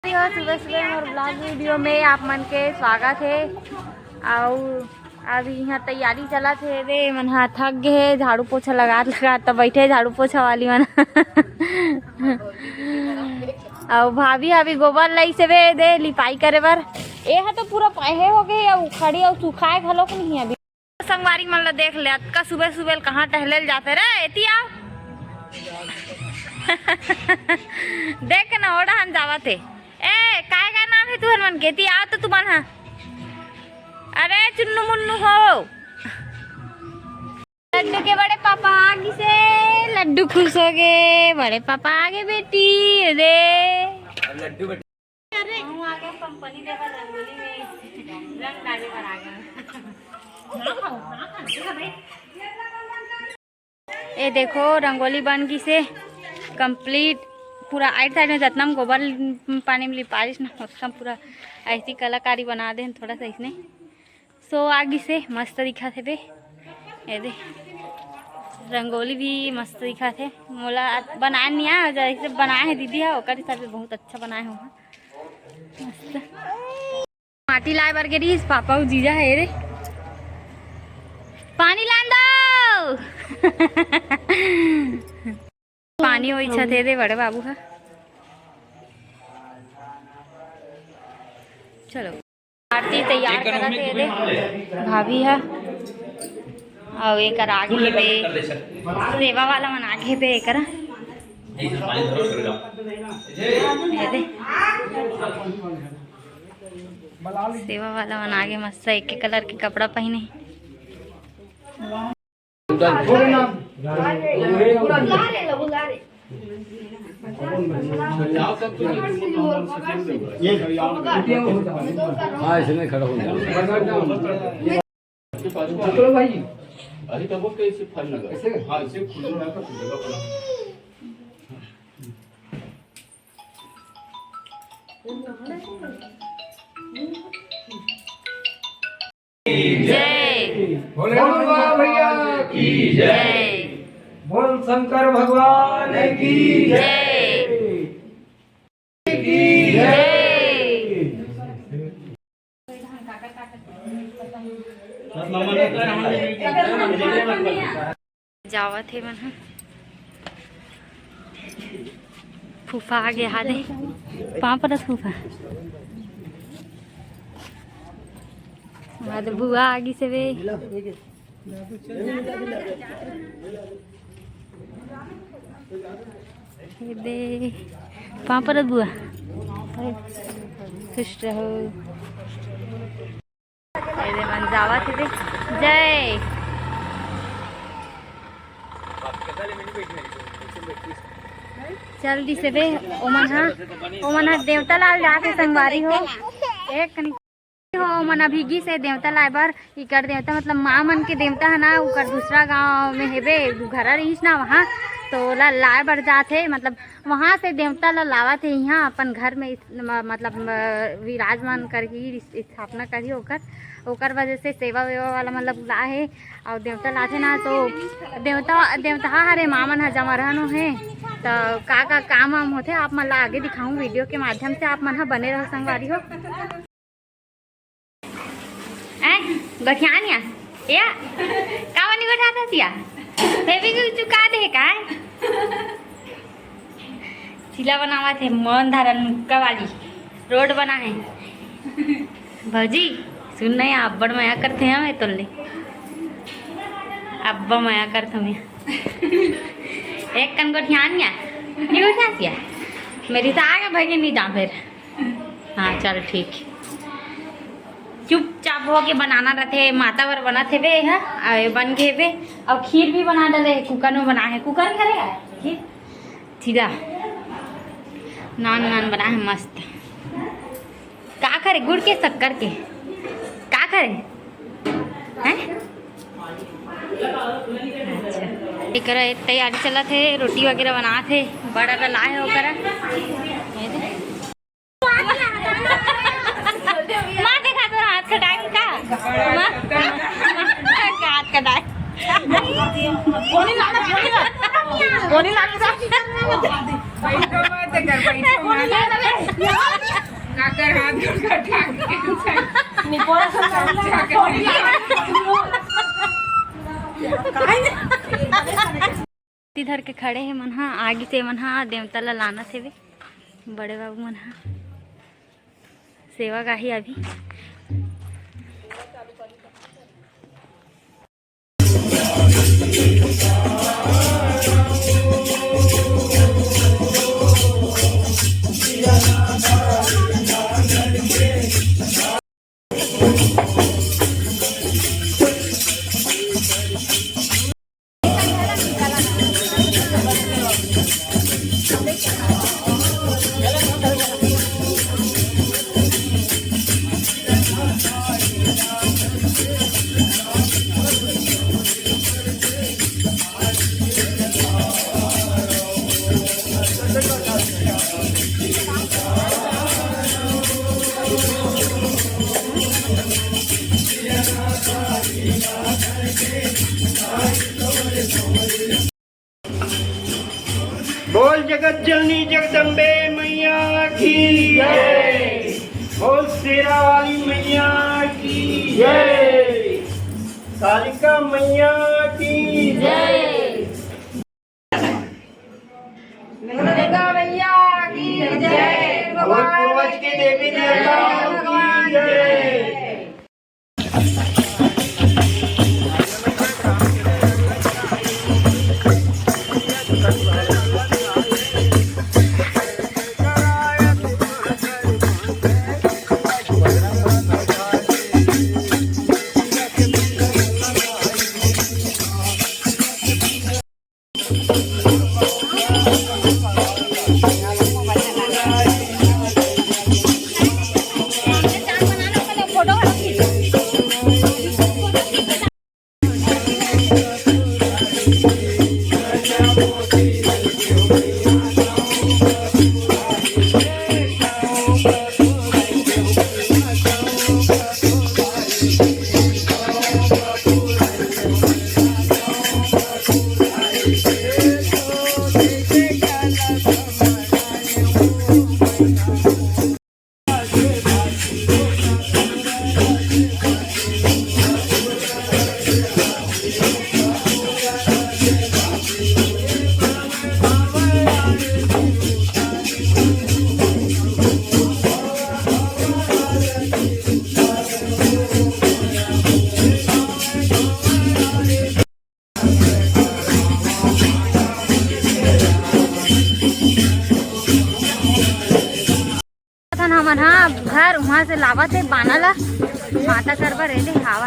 सुबह सुबह और ब्लॉग वीडियो में आप मन के स्वागत है। और अभी यहाँ तैयारी चला थे रे मन हा थक गए, झाड़ू पोछा लगा तो बैठे झाड़ू पोछा वाली मन और भाभी अभी गोबर लाई से वे दे लिपाई करे बर ये तो पूरा पहे हो गए और खड़ी और सुखाए घलोक नहीं अभी। संगवारी मन ला देख ले अतका सुबह सुबह कहाँ टहले जाते रे एती आओ देख ना ओड़ा हम जावा थे ए काय का नाम है तुहर मन के ती आओ तो तुमन हा अरे चुन्नू मुन्नू हो लड्डू के बड़े पापा आगे से लड्डू खुश हो गए, बड़े पापा आगे बेटी रे लड्डू अरे आगे कंपनी देवा रंगोली में रंग डाले पर आ गए। ये देखो रंगोली बन गई से कंप्लीट पूरा आइट साइड में जितना गोबर पानी में लिपारिश ना उतना पूरा ऐसी कलाकारी बना दे थोड़ा सा इसने सो आगे से मस्त दिखा थे बे। ये दे रंगोली भी मस्त दिखा थे मोला बनाए नहीं आ जैसे बनाए है दीदी है ओकर हिसाब से बहुत अच्छा बनाए हो मस्त। माटी लाए बर के रही पापा और जीजा है रे पानी ला दो पानी हो इच्छा थे रे बड़े बाबू का। चलो आरती तैयार करा थे रे भाभी है और एक आगे पे सेवा वाला मन आगे पे एक सेवा वाला मन आगे मस्त एक कलर के कपड़ा पहने अरे तब वो कैसे फल लगा ऐसे हां इसे खुले ना का खुलेगा पड़ा जय भोले बाबा भैया की जय, बोल शंकर भगवान की जय की जय। जावा थे मन फूफा आगे हादे पापा फूफा बुआ आगे से वे दे पापा बुआ खुश रहो मन जावा थे जय जल्दी से बे ओमन हा देवता लाल जाके संगवारी हो एक हो ओमन भीगी से देवता लाए बर इकर देवता मतलब माँ मन के देवता है ना उकर दूसरा गांव में हेबे घर रहीस ना वहाँ तो ला लाए बर जाते मतलब वहाँ से देवता ला लावा थे यहाँ अपन घर में मतलब विराजमान कर ही स्थापना करी ओकर वजह से सेवा वेवा वाला मतलब ला है और देवता लाते ना तो देवता हरे मामन हा जमा रहनो है तो का काम वाम होते आप मन ला आगे दिखाऊं वीडियो के माध्यम से आप मन हा बने रहो संगवारी हो। गठियानिया या कावनी गठाता सिया फेवी को चुका दे का चिला बनावा थे मन धारन मुक्का वाली रोड बना है भौजी सुन नहीं अब्बड़ माया करते हैं मैं तोले अब्बा माया करते मैं एक कन को ध्यान या नहीं उठा सिया मेरी तो आगे भाई नहीं जा फिर हाँ चल ठीक चुपचाप हो के बनाना रहते माता बर बना थे वे है बन गए वे और खीर भी बना डाले कुकर में बना है कुकर में करेगा खीर सीधा नान बना है मस्त का करे गुड़ के शक्कर के का करे हैं अच्छा एक तैयारी चला थे रोटी वगैरह बना थे बड़ा लाए होकर माँ देखा तो हाथ कटाए का हाथ कटाए कोनी लाना जाकर हाथ जोड़कर ठाकुर इधर के खड़े हैं मन हा आगे से मन हा देवता ला लाना थे वे बड़े बाबू मन हा सेवा गाही अभी बोल जगत जननी जगदम्बे मैया की जय। बोल शेरा वाली मैया की जय। कालिका मैया की जय। दुर्गा मैया की जय। बोल पूर्वज के देवी देवताओं की जय। हमन हा घर वहाँ से लावत है बाना ला माता करवा रहे हावा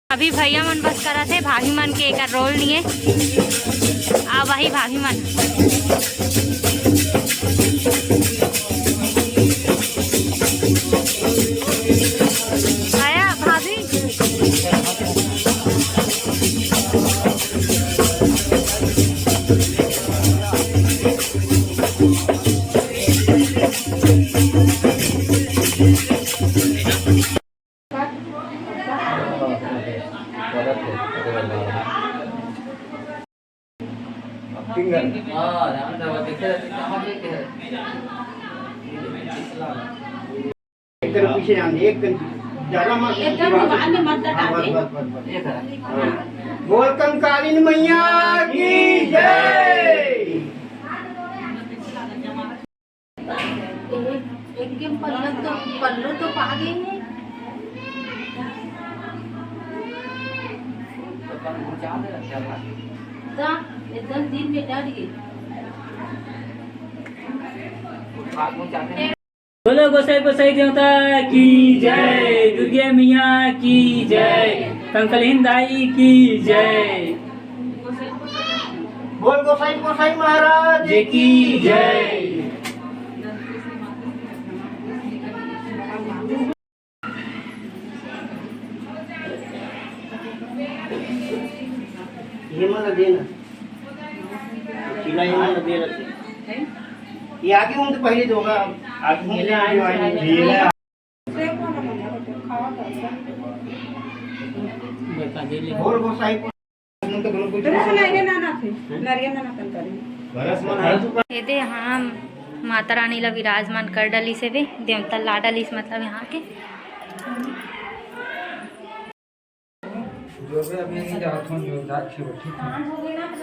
अभी भैया मन बस करा थे भाभी मन के एक रोल लिए आ वही भाभी मन आया भाभी पीछे ध्यान दे एक ज्यादा बोल कंकालीन मैया की जय। एकदम पल्लू तो पा गए हैं एकदम दिन में डर गए। बोलो गोसाई गोसाई देवता की जय। दुर्गे मैया की जय। कंकलहीन दाई की जय। बोल गोसाई गोसाई महाराज की जय। ये मला देना चिला ये मला दे रखे ये आगे उन तो पहले दोगा आगे मिले आए बोल गोसाई को तो कुछ बरस मन है तो ये दे यहाँ माता रानी ला विराजमान कर डली से वे देवता ला डलिस मतलब यहाँ के जो भी अभी नहीं जात हूँ जो जात छी ठीक है